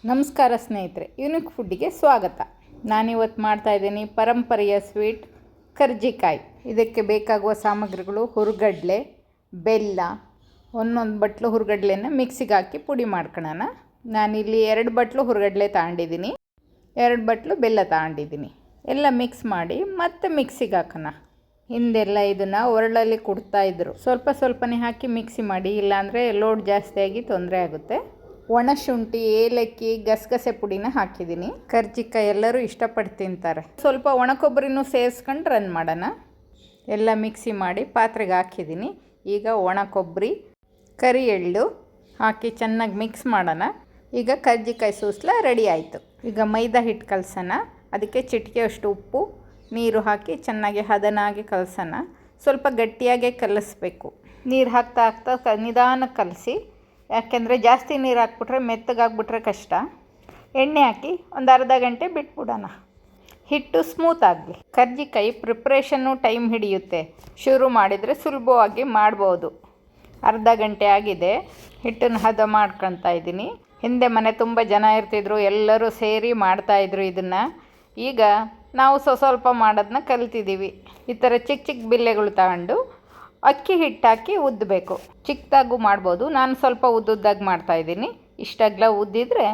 ನಮಸ್ಕಾರ ಸ್ನೇಹಿತರೆ, ಯೂನಿಕ್ ಫುಡ್ಡಿಗೆ ಸ್ವಾಗತ. ನಾನಿವತ್ತು ಮಾಡ್ತಾಯಿದ್ದೀನಿ ಪರಂಪರೆಯ ಸ್ವೀಟ್ ಕರ್ಜಿಕಾಯಿ. ಇದಕ್ಕೆ ಬೇಕಾಗುವ ಸಾಮಗ್ರಿಗಳು ಹುರುಗಡ್ಲೆ, ಬೆಲ್ಲ, ಒಂದೊಂದು ಬಟ್ಲು ಹುರುಗಡ್ಲೆನ ಮಿಕ್ಸಿಗೆ ಹಾಕಿ ಪುಡಿ ಮಾಡ್ಕೊಳ್ಳೋಣ. ನಾನಿಲ್ಲಿ 2 ಬಟ್ಲು ಹುರುಗಡ್ಲೆ ತಗೊಂಡಿದ್ದೀನಿ, 2 ಬಟ್ಲು ಬೆಲ್ಲ ತಗೊಂಡಿದ್ದೀನಿ. ಎಲ್ಲ ಮಿಕ್ಸ್ ಮಾಡಿ ಮತ್ತೆ ಮಿಕ್ಸಿಗೆ ಹಾಕೋಣ. ಹಿಂದೆಲ್ಲ ಇದನ್ನು ಒರಳಲ್ಲಿ ಕುಡ್ತಾಯಿದ್ರು. ಸ್ವಲ್ಪನೇ ಹಾಕಿ ಮಿಕ್ಸಿ ಮಾಡಿ, ಇಲ್ಲಾಂದರೆ ಲೋಡ್ ಜಾಸ್ತಿಯಾಗಿ ತೊಂದರೆ ಆಗುತ್ತೆ. ಒಣಶುಂಠಿ, ಏಲಕ್ಕಿ, ಗಸಗಸೆ ಪುಡಿನ ಹಾಕಿದ್ದೀನಿ. ಕರ್ಜಿಕಾಯಿ ಎಲ್ಲರೂ ಇಷ್ಟಪಟ್ಟು ತಿಂತಾರೆ. ಸ್ವಲ್ಪ ಒಣ ಕೊಬ್ಬರಿನೂ ಸೇರಿಸ್ಕೊಂಡು ರನ್ ಮಾಡೋಣ. ಎಲ್ಲ ಮಿಕ್ಸಿ ಮಾಡಿ ಪಾತ್ರೆಗೆ ಹಾಕಿದ್ದೀನಿ. ಈಗ ಒಣ ಕೊಬ್ಬರಿ, ಕರಿ ಎಳ್ಳು ಹಾಕಿ ಚೆನ್ನಾಗಿ ಮಿಕ್ಸ್ ಮಾಡೋಣ. ಈಗ ಕರ್ಜಿಕಾಯಿ ಸೂಸ್ಲ ರೆಡಿ ಆಯಿತು. ಈಗ ಮೈದಾ ಹಿಟ್ಟು ಕಲಸೋಣ. ಅದಕ್ಕೆ ಚಿಟಿಕೆಯಷ್ಟು ಉಪ್ಪು, ನೀರು ಹಾಕಿ ಚೆನ್ನಾಗಿ ಹದನಾಗಿ ಕಲಸೋಣ. ಸ್ವಲ್ಪ ಗಟ್ಟಿಯಾಗೆ ಕಲಿಸ್ಬೇಕು. ನೀರು ಹಾಕ್ತಾ ನಿಧಾನಕ್ಕೆ ಕಲಸಿ, ಯಾಕೆಂದರೆ ಜಾಸ್ತಿ ನೀರು ಹಾಕ್ಬಿಟ್ರೆ ಮೆತ್ತಗಾಗ್ಬಿಟ್ರೆ ಕಷ್ಟ. ಎಣ್ಣೆ ಹಾಕಿ ಒಂದು ಅರ್ಧ ಗಂಟೆ ಬಿಟ್ಬಿಡೋಣ, ಹಿಟ್ಟು ಸ್ಮೂತ್ ಆಗಲಿ. ಕರ್ಜಿಕಾಯಿ ಪ್ರಿಪ್ರೇಷನ್ನು ಟೈಮ್ ಹಿಡಿಯುತ್ತೆ. ಶುರು ಮಾಡಿದರೆ ಸುಲಭವಾಗಿ ಮಾಡ್ಬೋದು. ಅರ್ಧ ಗಂಟೆ ಆಗಿದೆ. ಹಿಟ್ಟನ್ನು ಹದ ಮಾಡ್ಕೊಳ್ತಾ ಇದ್ದೀನಿ. ಹಿಂದೆ ಮನೆ ತುಂಬ ಜನ ಇರ್ತಿದ್ರು, ಎಲ್ಲರೂ ಸೇರಿ ಮಾಡ್ತಾಯಿದ್ರು ಇದನ್ನು. ಈಗ ನಾವು ಸ್ವಲ್ಪ ಮಾಡೋದನ್ನ ಕಲ್ತಿದ್ದೀವಿ. ಈ ಥರ ಚಿಕ್ಕ ಬಿಲ್ಲೆಗಳು ತಗೊಂಡು ಅಕ್ಕಿ ಹಿಟ್ಟು ಹಾಕಿ ಉದ್ದಬೇಕು. ಚಿಕ್ಕದಾಗೂ ಮಾಡ್ಬೋದು. ನಾನು ಸ್ವಲ್ಪ ಉದ್ದುದ್ದಾಗಿ ಮಾಡ್ತಾಯಿದ್ದೀನಿ. ಇಷ್ಟಾಗಲ ಉದ್ದಿದ್ರೆ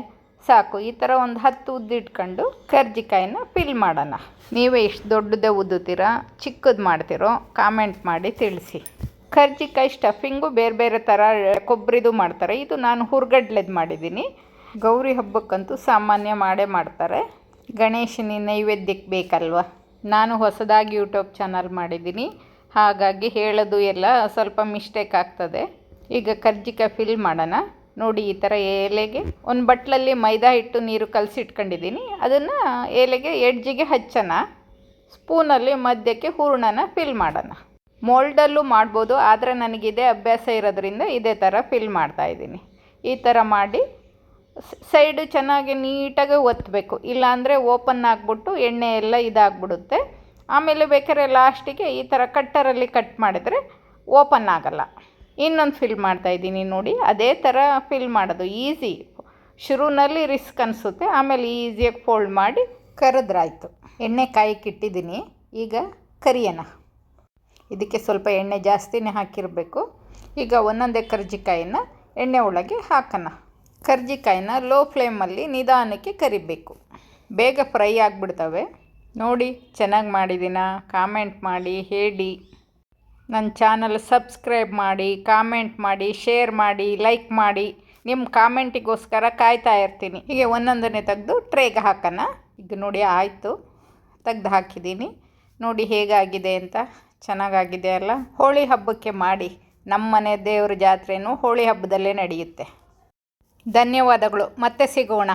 ಸಾಕು. ಈ ಥರ ಒಂದು 10 ಉದ್ದಿಟ್ಕೊಂಡು ಕರ್ಜಿಕಾಯಿನ ಫಿಲ್ ಮಾಡೋಣ. ನೀವೇ ಇಷ್ಟು ದೊಡ್ಡದೇ ಉದ್ದುತ್ತೀರಾ, ಚಿಕ್ಕದು ಮಾಡ್ತಿರೋ ಕಾಮೆಂಟ್ ಮಾಡಿ ತಿಳಿಸಿ. ಕರ್ಜಿಕಾಯಿ ಸ್ಟಫಿಂಗು ಬೇರೆ ಥರ ಕೊಬ್ಬರಿದು ಮಾಡ್ತಾರೆ. ಇದು ನಾನು ಹುರುಗಡ್ಲೆದು ಮಾಡಿದ್ದೀನಿ. ಗೌರಿ ಹಬ್ಬಕ್ಕಂತೂ ಸಾಮಾನ್ಯ ಮಾಡೇ ಮಾಡ್ತಾರೆ. ಗಣೇಶನ ನೈವೇದ್ಯಕ್ಕೆ ಬೇಕಲ್ವ. ನಾನು ಹೊಸದಾಗಿ ಯೂಟ್ಯೂಬ್ ಚಾನಲ್ ಮಾಡಿದ್ದೀನಿ, ಹಾಗಾಗಿ ಹೇಳೋದು ಎಲ್ಲ ಸ್ವಲ್ಪ ಮಿಸ್ಟೇಕ್ ಆಗ್ತದೆ. ಈಗ ಕರ್ಜಿಕಾಯಿ ಫಿಲ್ ಮಾಡೋಣ. ನೋಡಿ, ಈ ಥರ ಎಲೆಗೆ ಒಂದು ಬಟ್ಲಲ್ಲಿ ಮೈದಾ ಹಿಟ್ಟು ನೀರು ಕಲಸಿಟ್ಕೊಂಡಿದ್ದೀನಿ. ಅದನ್ನು ಎಲೆಗೆ ಎಡ್ಜಿಗೆ ಹಚ್ಚೋಣ. ಸ್ಪೂನಲ್ಲಿ ಮಧ್ಯಕ್ಕೆ ಹೂರಣನ ಫಿಲ್ ಮಾಡೋಣ. ಮೋಲ್ಡಲ್ಲೂ ಮಾಡ್ಬೋದು, ಆದರೆ ನನಗಿದೆ ಅಭ್ಯಾಸ ಇರೋದ್ರಿಂದ ಇದೇ ಥರ ಫಿಲ್ ಮಾಡ್ತಾಯಿದ್ದೀನಿ. ಈ ಥರ ಮಾಡಿ ಸೈಡು ಚೆನ್ನಾಗಿ ನೀಟಾಗಿ ಒತ್ತಬೇಕು. ಇಲ್ಲಾಂದರೆ ಓಪನ್ ಆಗಿಬಿಟ್ಟು ಎಣ್ಣೆ ಎಲ್ಲ ಇದಾಗ್ಬಿಡುತ್ತೆ. ಆಮೇಲೆ ಬೇಕಾದ್ರೆ ಲಾಸ್ಟಿಗೆ ಈ ಥರ ಕಟ್ಟರಲ್ಲಿ ಕಟ್ ಮಾಡಿದರೆ ಓಪನ್ ಆಗಲ್ಲ. ಇನ್ನೊಂದು ಫಿಲ್ ಮಾಡ್ತಾಯಿದ್ದೀನಿ ನೋಡಿ. ಅದೇ ಥರ ಫಿಲ್ ಮಾಡೋದು ಈಸಿ. ಶುರುವಿನಲ್ಲಿ ರಿಸ್ಕ್ ಅನಿಸುತ್ತೆ, ಆಮೇಲೆ ಈಸಿಯಾಗಿ ಫೋಲ್ಡ್ ಮಾಡಿ ಕರೆದ್ರಾಯ್ತು. ಎಣ್ಣೆ ಕಾಯಕ್ಕಿಟ್ಟಿದ್ದೀನಿ. ಈಗ ಕರಿಯೋಣ. ಇದಕ್ಕೆ ಸ್ವಲ್ಪ ಎಣ್ಣೆ ಜಾಸ್ತಿನೇ ಹಾಕಿರಬೇಕು. ಈಗ ಒಂದೊಂದೇ ಕರ್ಜಿಕಾಯಿನ ಎಣ್ಣೆ ಒಳಗೆ ಹಾಕೋಣ. ಕರ್ಜಿಕಾಯಿನ ಲೋ ಫ್ಲೇಮಲ್ಲಿ ನಿಧಾನಕ್ಕೆ ಕರಿಬೇಕು. ಬೇಗ ಫ್ರೈ ಆಗಿಬಿಡ್ತವೆ. ನೋಡಿ, ಚೆನ್ನಾಗಿ ಮಾಡಿದ್ದೀನ? ಕಾಮೆಂಟ್ ಮಾಡಿ ಹೇಳಿ. ನನ್ನ ಚಾನಲ್ ಸಬ್ಸ್ಕ್ರೈಬ್ ಮಾಡಿ, ಕಾಮೆಂಟ್ ಮಾಡಿ, ಶೇರ್ ಮಾಡಿ, ಲೈಕ್ ಮಾಡಿ. ನಿಮ್ಮ ಕಾಮೆಂಟಿಗೋಸ್ಕರ ಕಾಯ್ತಾ ಇರ್ತೀನಿ. ಹೀಗೆ ಒಂದೊಂದನ್ನೇ ತೆಗೆದು ಟ್ರೇಗೆ ಹಾಕೋಣ. ಈಗ ನೋಡಿ ಆಯಿತು, ತೆಗ್ದು ಹಾಕಿದ್ದೀನಿ. ನೋಡಿ ಹೇಗಾಗಿದೆ ಅಂತ. ಚೆನ್ನಾಗಾಗಿದೆ ಅಲ್ಲ? ಹೋಳಿ ಹಬ್ಬಕ್ಕೆ ಮಾಡಿ. ನಮ್ಮ ಮನೆ ದೇವ್ರ ಜಾತ್ರೆನೂ ಹೋಳಿ ಹಬ್ಬದಲ್ಲೇ ನಡೆಯುತ್ತೆ. ಧನ್ಯವಾದಗಳು. ಮತ್ತೆ ಸಿಗೋಣ.